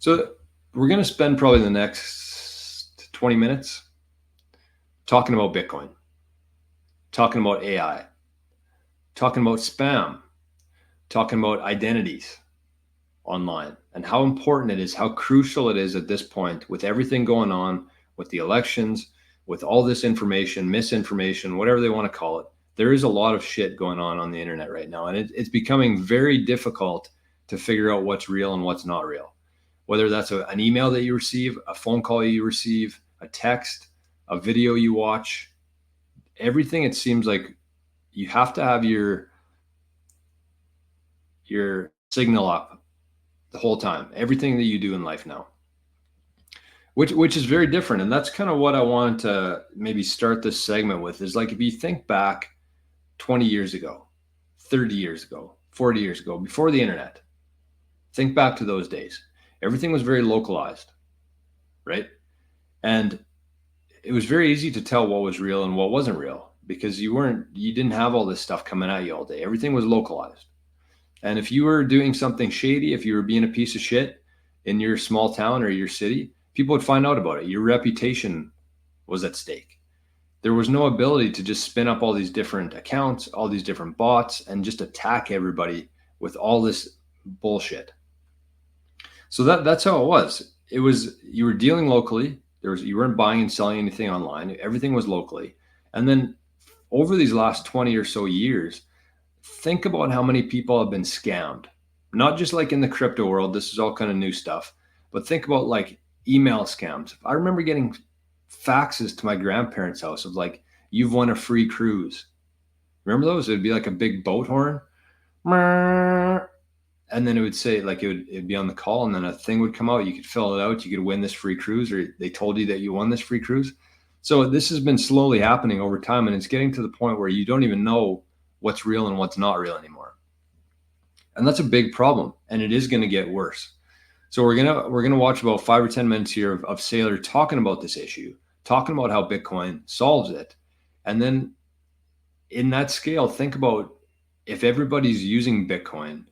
So we're going to spend probably the next 20 minutes talking about Bitcoin, talking about AI, talking about spam, talking about identities online and how important it is, how crucial it is at this point with everything going on with the elections, with all this information, misinformation, whatever they want to call it. There is a lot of shit going on the internet right now, and it's becoming very difficult to figure out what's real and what's not real. Whether that's an email that you receive, a phone call you receive, a text, a video you watch, everything, it seems like you have to have your signal up the whole time, everything that you do in life now, which is very different. And that's kind of what I wanted to maybe start this segment with, is like, if you think back 20 years ago, 30 years ago, 40 years ago, before the internet, think back to those days. Everything was very localized, right? And it was very easy to tell what was real and what wasn't real, because you didn't have all this stuff coming at you all day. Everything was localized. And if you were doing something shady, if you were being a piece of shit in your small town or your city, people would find out about it. Your reputation was at stake. There was no ability to just spin up all these different accounts, all these different bots, and just attack everybody with all this bullshit. So that's how it was. It was, you were dealing locally. You weren't buying and selling anything online. Everything was locally. And then over these last 20 or so years, think about how many people have been scammed. Not just like in the crypto world, this is all kind of new stuff, but think about like email scams. I remember getting faxes to my grandparents' house of like, "You've won a free cruise." Remember those? It'd be like a big boat horn. And then it would say, like, it'd be on the call, and then a thing would come out. You could fill it out. You could win this free cruise, or they told you that you won this free cruise. So this has been slowly happening over time, and it's getting to the point where you don't even know what's real and what's not real anymore. And that's a big problem, and it is going to get worse. So we're gonna watch about 5 or 10 minutes here of Saylor talking about this issue, talking about how Bitcoin solves it. And then in that scale, think about if everybody's using Bitcoin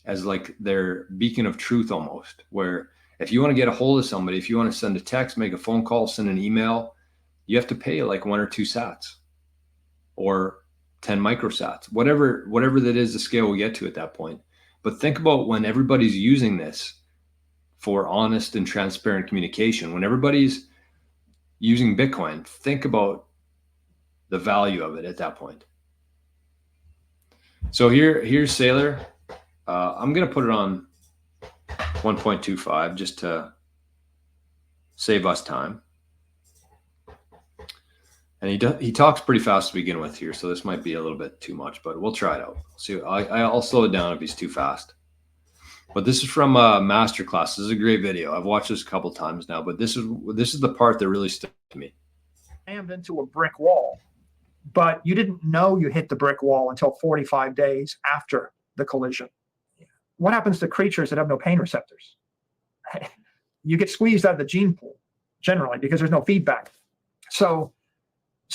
as like their beacon of truth almost, where if you want to get a hold of somebody, if you want to send a text, make a phone call, send an email, you have to pay like 1 or 2 sats or 10 microsats, whatever that is the scale we get to at that point. But think about when everybody's using this for honest and transparent communication, when everybody's using Bitcoin, think about the value of it at that point. So here's Saylor. I'm going to put it on 1.25 just to save us time. And he talks pretty fast to begin with here, so this might be a little bit too much, but we'll try it out. See, I'll slow it down if he's too fast. But this is from Masterclass. This is a great video. I've watched this a couple times now, but this is the part that really stuck to me. Slammed into a brick wall, but you didn't know you hit the brick wall until 45 days after the collision. What happens to creatures that have no pain receptors? You get squeezed out of the gene pool generally because there's no feedback. So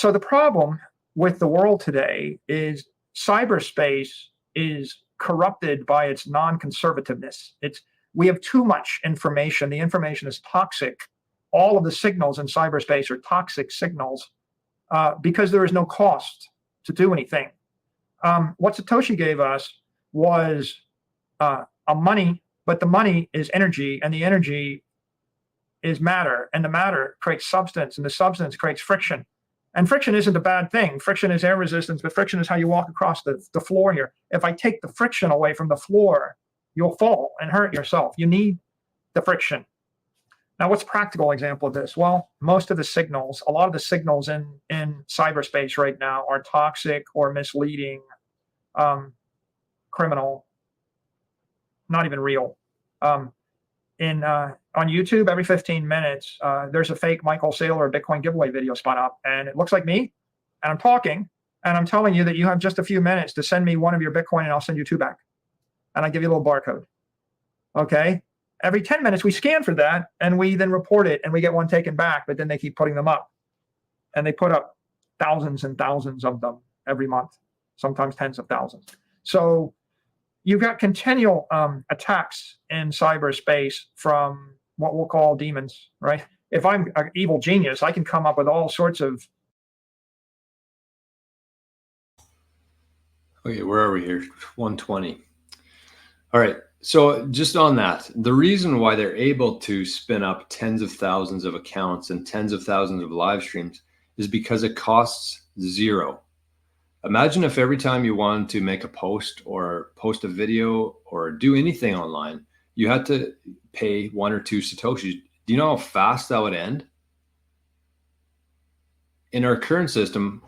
the problem with the world today is cyberspace is corrupted by its non-conservativeness. We have too much information. The information is toxic. All of the signals in cyberspace are toxic signals because there is no cost to do anything. What Satoshi gave us was a money, but the money is energy, and the energy is matter, and the matter creates substance, and the substance creates friction. And friction isn't a bad thing. Friction is air resistance, but friction is how you walk across the floor here. If I take the friction away from the floor, you'll fall and hurt yourself. You need the friction. Now, what's a practical example of this? Well, most of the signals, a lot of the signals in cyberspace right now are toxic or misleading, criminal, not even real. On YouTube, every 15 minutes, there's a fake Michael Saylor Bitcoin giveaway video spun up, and it looks like me, and I'm talking, and I'm telling you that you have just a few minutes to send me one of your Bitcoin, and I'll send you 2 back. And I give you a little barcode. Okay? Every 10 minutes, we scan for that, and we then report it, and we get one taken back, but then they keep putting them up. And they put up thousands and thousands of them every month, sometimes tens of thousands. So you've got continual attacks in cyberspace from what we'll call demons, right? If I'm an evil genius, I can come up with all sorts of. Okay, where are we here? 120. All right. So just on that, the reason why they're able to spin up tens of thousands of accounts and tens of thousands of live streams is because it costs zero. Imagine if every time you wanted to make a post or post a video or do anything online, you had to pay 1 or 2 Satoshis. Do you know how fast that would end? In our current system,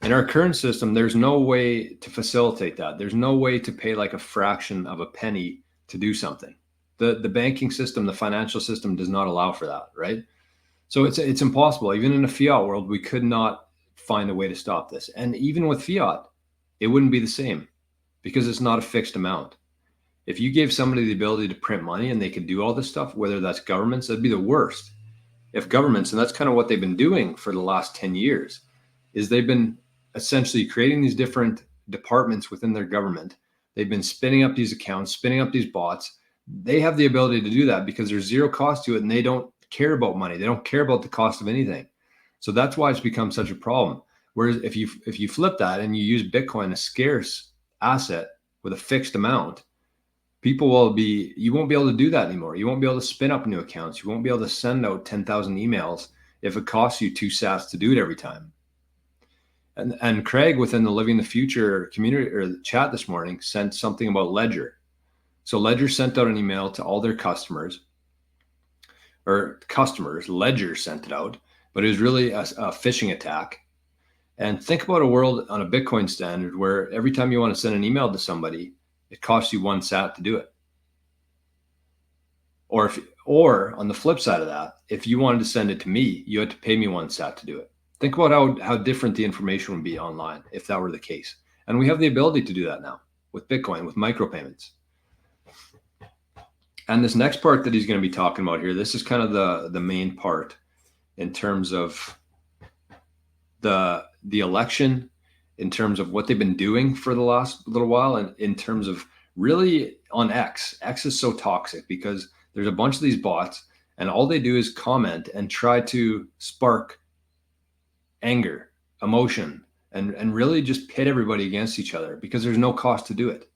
there's no way to facilitate that. There's no way to pay like a fraction of a penny to do something. The banking system, the financial system does not allow for that, right? So it's impossible. Even in a fiat world, we could not find a way to stop this. And even with fiat, it wouldn't be the same because it's not a fixed amount. If you gave somebody the ability to print money and they could do all this stuff, whether that's governments, that'd be the worst. If governments, and that's kind of what they've been doing for the last 10 years, is they've been essentially creating these different departments within their government. They've been spinning up these accounts, spinning up these bots. They have the ability to do that because there's zero cost to it and they don't care about money. They don't care about the cost of anything. So that's why it's become such a problem. Whereas if you flip that and you use Bitcoin, a scarce asset with a fixed amount, you won't be able to do that anymore. You won't be able to spin up new accounts. You won't be able to send out 10,000 emails if it costs you 2 sats to do it every time. And Craig within the Living the Future community or the chat this morning sent something about Ledger. So Ledger sent out an email to all their customers, Ledger sent it out, but it was really a phishing attack. And think about a world on a Bitcoin standard where every time you want to send an email to somebody, it costs you 1 sat to do it. Or on the flip side of that, if you wanted to send it to me, you had to pay me 1 sat to do it. Think about how different the information would be online if that were the case. And we have the ability to do that now with Bitcoin, with micropayments. And this next part that he's going to be talking about here, this is kind of the main part in terms of the election, in terms of what they've been doing for the last little while, and in terms of really on X. X is so toxic because there's a bunch of these bots and all they do is comment and try to spark anger, emotion, and really just pit everybody against each other because there's no cost to do it.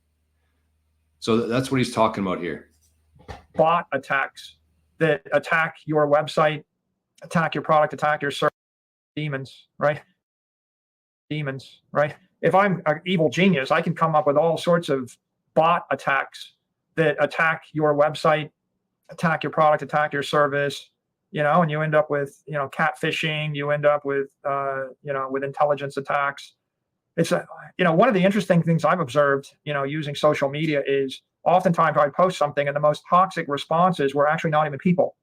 So that's what he's talking about here. Bot attacks that attack your website, attack your product, attack your service. Demons, right? If I'm an evil genius, I can come up with all sorts of bot attacks that attack your website, attack your product, attack your service, and you end up with, catfishing, you end up with, with intelligence attacks. It's, one of the interesting things I've observed, using social media is oftentimes I post something and the most toxic responses were actually not even people.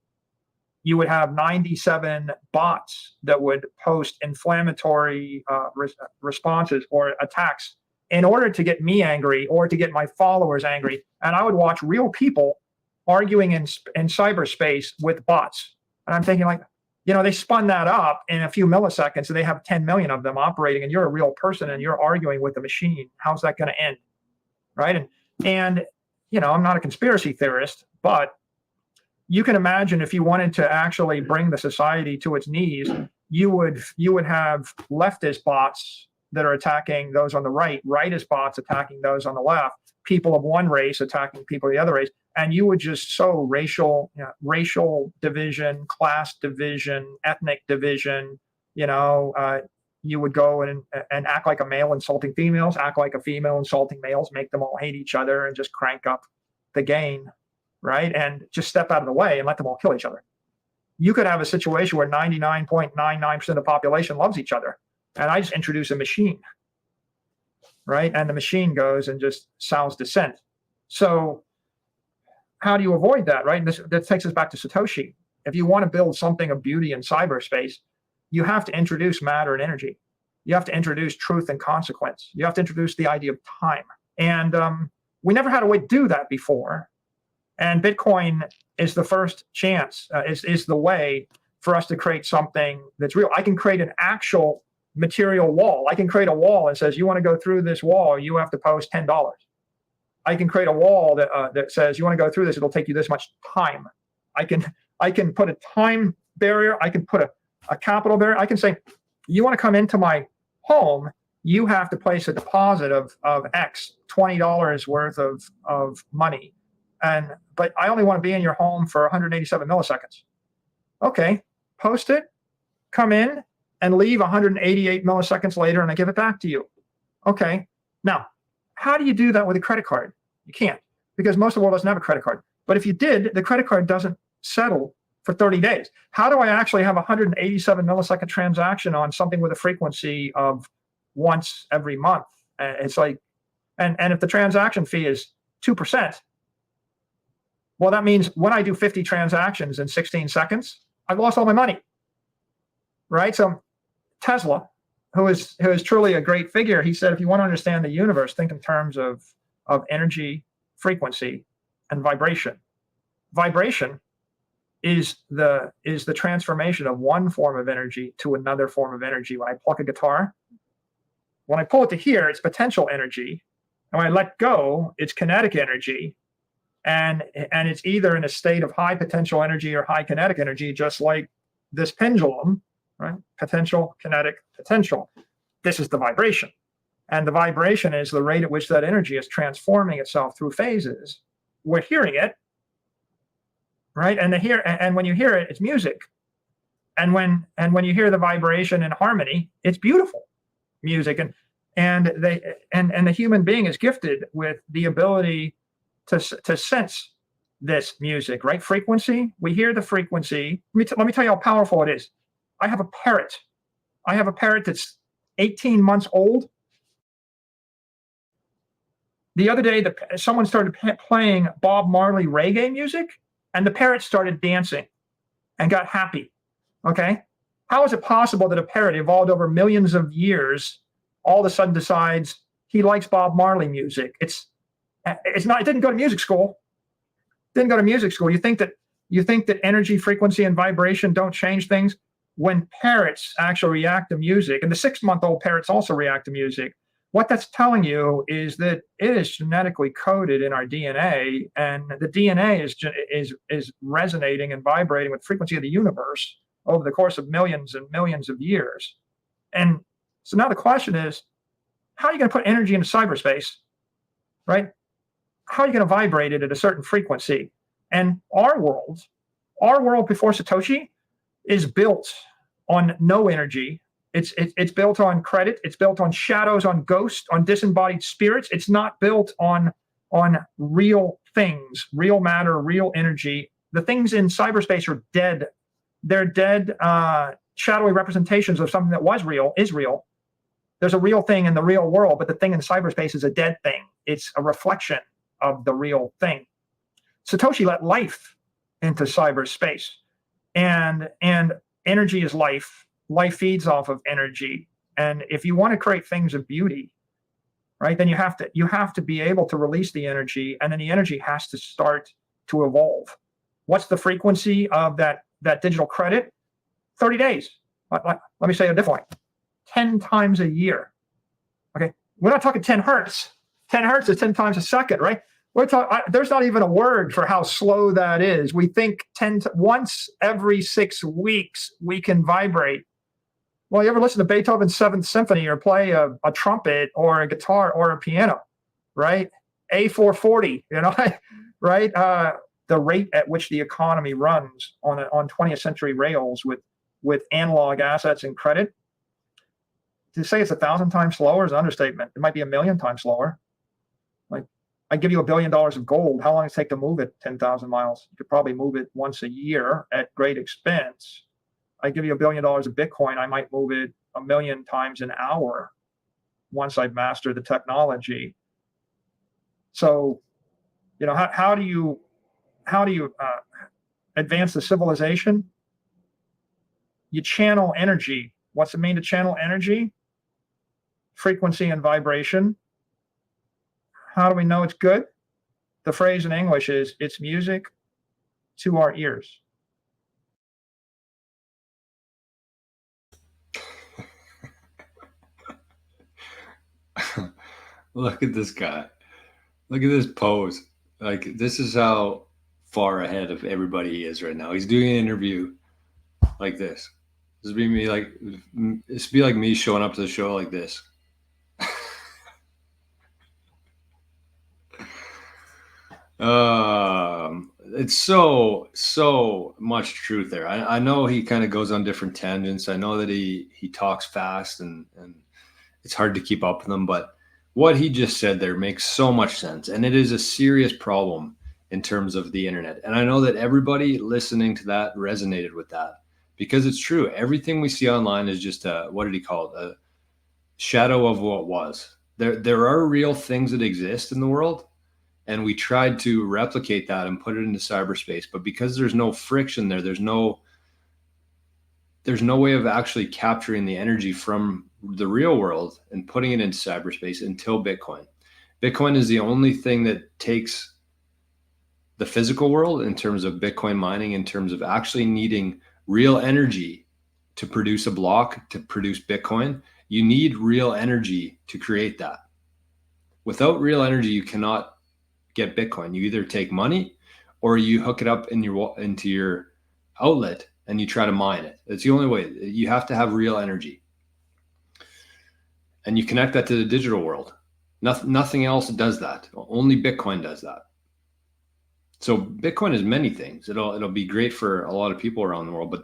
You would have 97 bots that would post inflammatory responses or attacks in order to get me angry or to get my followers angry. And I would watch real people arguing in cyberspace with bots. And I'm thinking they spun that up in a few milliseconds and they have 10 million of them operating and you're a real person and you're arguing with a machine. How's that going to end? Right. And I'm not a conspiracy theorist, but you can imagine if you wanted to actually bring the society to its knees, you would have leftist bots that are attacking those on the right, rightist bots attacking those on the left, people of one race attacking people of the other race, and you would just sow racial division, class division, ethnic division. You would go and act like a male insulting females, act like a female insulting males, make them all hate each other, and just crank up the gain. Right? And just step out of the way and let them all kill each other. You could have a situation where 99.99% of the population loves each other. And I just introduce a machine. Right? And the machine goes and just sows dissent. So how do you avoid that? Right? And that takes us back to Satoshi. If you want to build something of beauty in cyberspace, you have to introduce matter and energy. You have to introduce truth and consequence. You have to introduce the idea of time. And we never had a way to do that before. And Bitcoin is the first chance, is the way for us to create something that's real. I can create an actual material wall. I can create a wall that says, you want to go through this wall, you have to post $10. I can create a wall that says, you want to go through this, it'll take you this much time. I can put a time barrier. I can put a capital barrier. I can say, you want to come into my home, you have to place a deposit of X, $20 worth of money. But I only want to be in your home for 187 milliseconds. Okay, post it, come in, and leave 188 milliseconds later, and I give it back to you. Okay, now, how do you do that with a credit card? You can't, because most of the world doesn't have a credit card. But if you did, the credit card doesn't settle for 30 days. How do I actually have a 187 millisecond transaction on something with a frequency of once every month? It's like, and if the transaction fee is 2%, well, that means when I do 50 transactions in 16 seconds, I've lost all my money, right? So Tesla, who is truly a great figure, he said, if you want to understand the universe, think in terms of energy, frequency, and vibration. Vibration is the transformation of one form of energy to another form of energy. When I pluck a guitar, when I pull it to here, it's potential energy. And when I let go, it's kinetic energy. And it's either in a state of high potential energy or high kinetic energy, just like this pendulum, right? Potential, kinetic, potential. This is the vibration. And the vibration is the rate at which that energy is transforming itself through phases. We're hearing it, right? And when you hear it, it's music. And when you hear the vibration and harmony, it's beautiful music. And the human being is gifted with the ability to sense this music, right? Frequency. We hear the frequency. Let me tell you how powerful it is. I have a parrot. I have a parrot that's 18 months old. The other day, someone started playing Bob Marley reggae music, and the parrot started dancing and got happy. Okay? How is it possible that a parrot evolved over millions of years all of a sudden decides he likes Bob Marley music? It didn't go to music school. Didn't go to music school. You think that energy, frequency, and vibration don't change things? When parrots actually react to music, and the 6-month-old parrots also react to music, what that's telling you is that it is genetically coded in our DNA, and the DNA is resonating and vibrating with the frequency of the universe over the course of millions and millions of years. And so now the question is, how are you going to put energy into cyberspace, right? How are you going to vibrate it at a certain frequency? And our world before Satoshi is built on no energy. It's built on credit. It's built on shadows, on ghosts, on disembodied spirits. It's not built on real things, real matter, real energy. The things in cyberspace are dead. They're dead, shadowy representations of something that was real, is real. There's a real thing in the real world, but the thing in cyberspace is a dead thing. It's a reflection of the real thing. Satoshi let life into cyberspace, and energy is life. Life feeds off of energy, and if you want to create things of beauty, right, then you have to be able to release the energy, and then the energy has to start to evolve. What's the frequency of that digital credit? 30 days. Let me say it a different way. 10 times a year. Okay, we're not talking 10 hertz. 10 hertz is 10 times a second, right? There's not even a word for how slow that is. We think once every 6 weeks we can vibrate. Well, you ever listen to Beethoven's 7th Symphony or play a trumpet or a guitar or a piano, right? A440, right? The rate at which the economy runs on 20th century rails with analog assets and credit. To say it's 1,000 times slower is an understatement. It might be 1,000,000 times slower. Like, I give you $1 billion of gold. How long does it take to move it 10,000 miles? You could probably move it once a year at great expense. I give you $1 billion of Bitcoin. I might move it 1,000,000 times an hour once I've mastered the technology. So, how do you advance the civilization? You channel energy. What's it mean to channel energy? Frequency and vibration. How do we know it's good? The phrase in English is, it's music to our ears. Look at this guy. Look at this pose. Like, this is how far ahead of everybody he is right now. He's doing an interview like this. This would be me, like, this would be like me showing up to the show like this. It's so much truth there. I know he kind of goes on different tangents. I know that he talks fast and it's hard to keep up with him, but what he just said there makes so much sense, and it is a serious problem in terms of the internet. And I know that everybody listening to that resonated with that, because it's true. Everything we see online is just what did he call it? A shadow of what was. There are real things that exist in the world, and we tried to replicate that and put it into cyberspace. But because there's no friction there, there's no way of actually capturing the energy from the real world and putting it into cyberspace until Bitcoin. Bitcoin is the only thing that takes the physical world in terms of Bitcoin mining, in terms of actually needing real energy to produce a block, to produce Bitcoin. You need real energy to create that. Without real energy, you cannot get Bitcoin. You either take money or you hook it up into your outlet and you try to mine it. It's the only way. You have to have real energy. And you connect that to the digital world. Nothing else does that. Only Bitcoin does that. So Bitcoin is many things. It'll be great for a lot of people around the world. But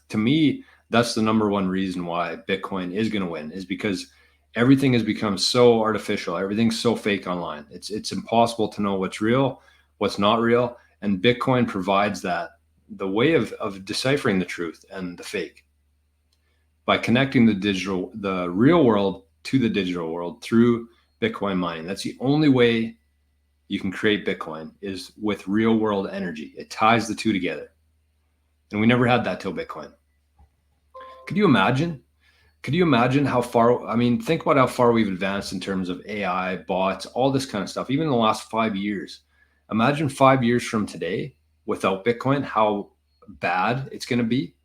to me, that's the number one reason why Bitcoin is going to win, is because everything has become so artificial. Everything's so fake online. It's impossible to know what's real, what's not real. And Bitcoin provides that, the way of deciphering the truth and the fake, by connecting the real world to the digital world through Bitcoin mining. That's the only way you can create Bitcoin, is with real world energy. It ties the two together. And we never had that till Bitcoin. Could you imagine? Could you imagine how far, think about how far we've advanced in terms of AI, bots, all this kind of stuff, even in the last 5 years. Imagine 5 years from today without Bitcoin, how bad it's going to be.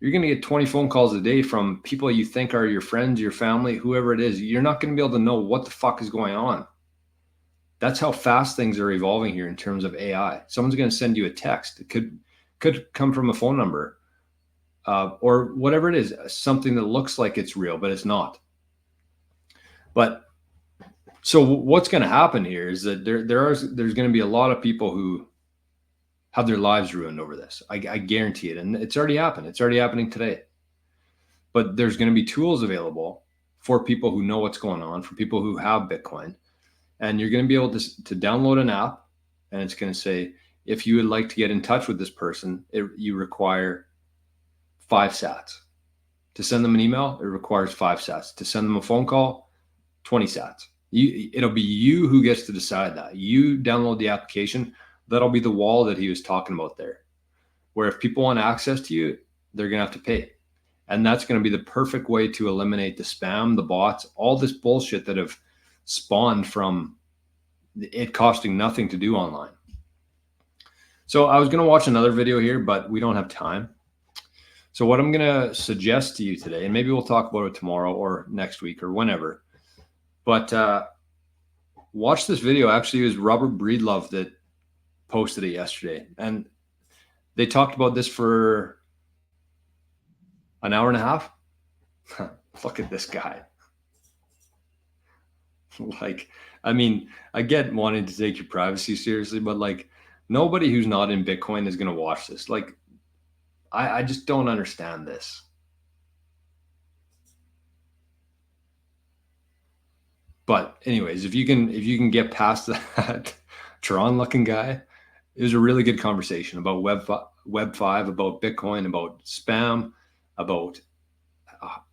You're going to get 20 phone calls a day from people you think are your friends, your family, whoever it is. You're not going to be able to know what the fuck is going on. That's how fast things are evolving here in terms of AI. Someone's going to send you a text. It could come from a phone number, or whatever it is, something that looks like it's real, but it's not. But so what's going to happen here is that there's going to be a lot of people who have their lives ruined over this. I guarantee it. And it's already happened. It's already happening today. But there's going to be tools available for people who know what's going on, for people who have Bitcoin. And you're going to be able to download an app, and it's going to say, if you would like to get in touch with this person, you require 5 sats. To send them an email, it requires 5 sats. To send them a phone call, 20 sats. It'll be you who gets to decide that. You download the application. That'll be the wall that he was talking about there, where if people want access to you, they're going to have to pay. And that's going to be the perfect way to eliminate the spam, the bots, all this bullshit that have spawned from it costing nothing to do online. So I was going to watch another video here, but we don't have time. So what I'm going to suggest to you today, and maybe we'll talk about it tomorrow or next week or whenever, but watch this video. Actually, it was Robert Breedlove that posted it yesterday, and they talked about this for an hour and a half. Look at this guy. I get wanting to take your privacy seriously, but nobody who's not in Bitcoin is going to watch this. I just don't understand this. But anyways, if you can get past that Tron looking guy, it was a really good conversation about Web 5, about Bitcoin, about spam, about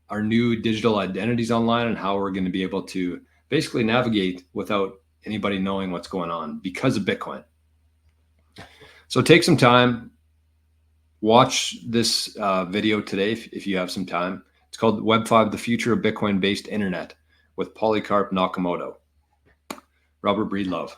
our new digital identities online, and how we're going to be able to basically navigate without anybody knowing what's going on because of Bitcoin. So take some time, watch this video today if you have some time. It's called Web 5, the Future of Bitcoin-Based Internet, with Polycarp Nakamoto. Robert Breedlove.